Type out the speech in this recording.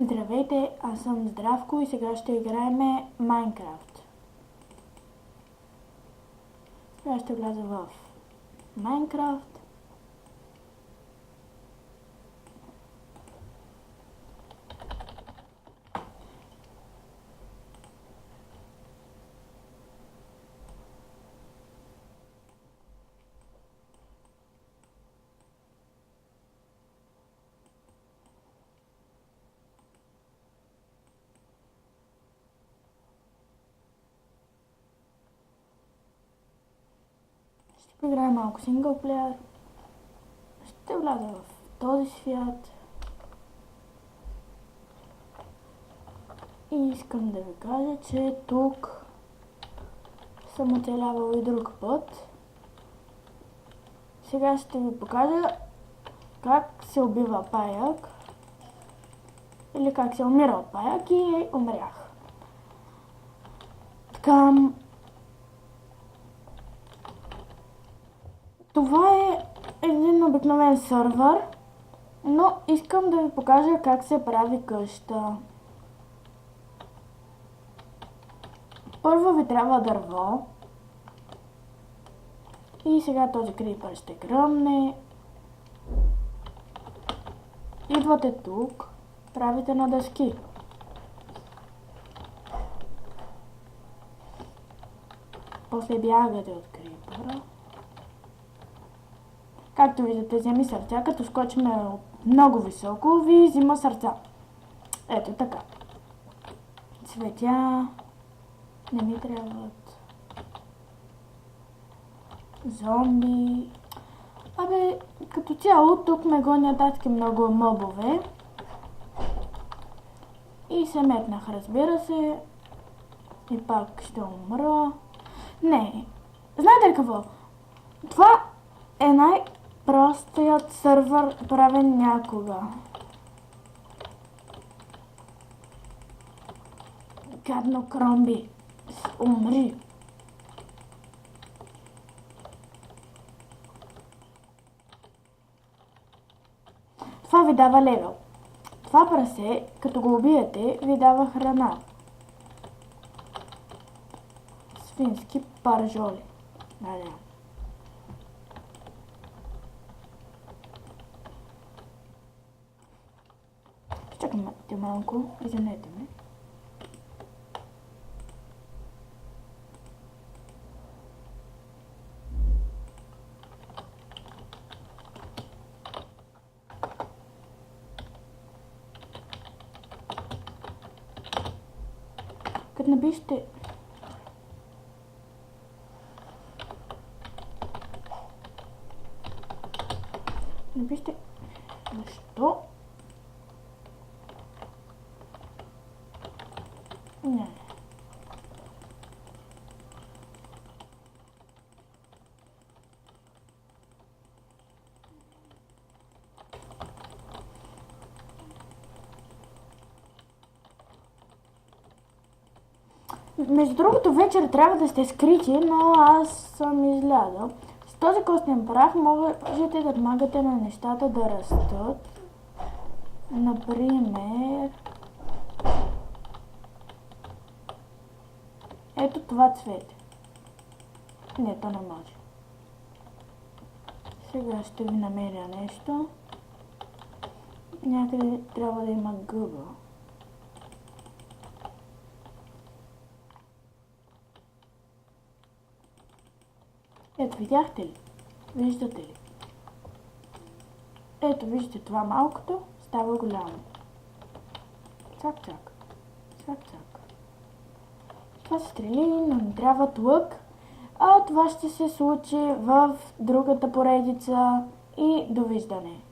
Здравейте, аз съм Здравко и сега ще играем Майнкрафт. Сега ще вляза в Майнкрафт. Ще поиграем малко синглплеер. Ще вляза в този свят. И искам да ви кажа, че тук съм оцелявал и друг път. Сега ще ви покажа как се убива паяк. Или как се умира от паяк и умрях. Така. Това е един обикновен сървър, но искам да ви покажа как се прави къща. Първо ви трябва дърво. И сега този крипър ще гръмне. Идвате тук, правите на дъски. После бягате от крипъра. Както виждате, вземи сърца, като скочим много високо, ви взима сърца. Ето така. Цветя не ми трябват. Зомби. Абе, като цяло тук ме гонят адски много мобове. И се метнах, разбира се. И пак ще умра. Не. Знаете ли какво? Това е най-простият сървър, правен някога. Гадно кромби. Умри. Това ви дава левел. Това прасе, като го убиете, ви дава храна. Свински паржоли. Надявам. Чакайте малко, извинете ме. Като напишете защо не. Между другото, вечер трябва да сте скрити, но аз съм излязъл. С този костен прах можете да помагате на нещата да растат. Например, ето това цвете. Не, то не може. Сега ще ви намеря нещо. Някъде трябва да има гъба. Ето, видяхте ли? Виждате ли? Ето, виждате това малкото става голямо. Цак, цак. Цак, цак. Това се стрели, но не трябва лък. А това ще се случи в другата поредица и довиждане.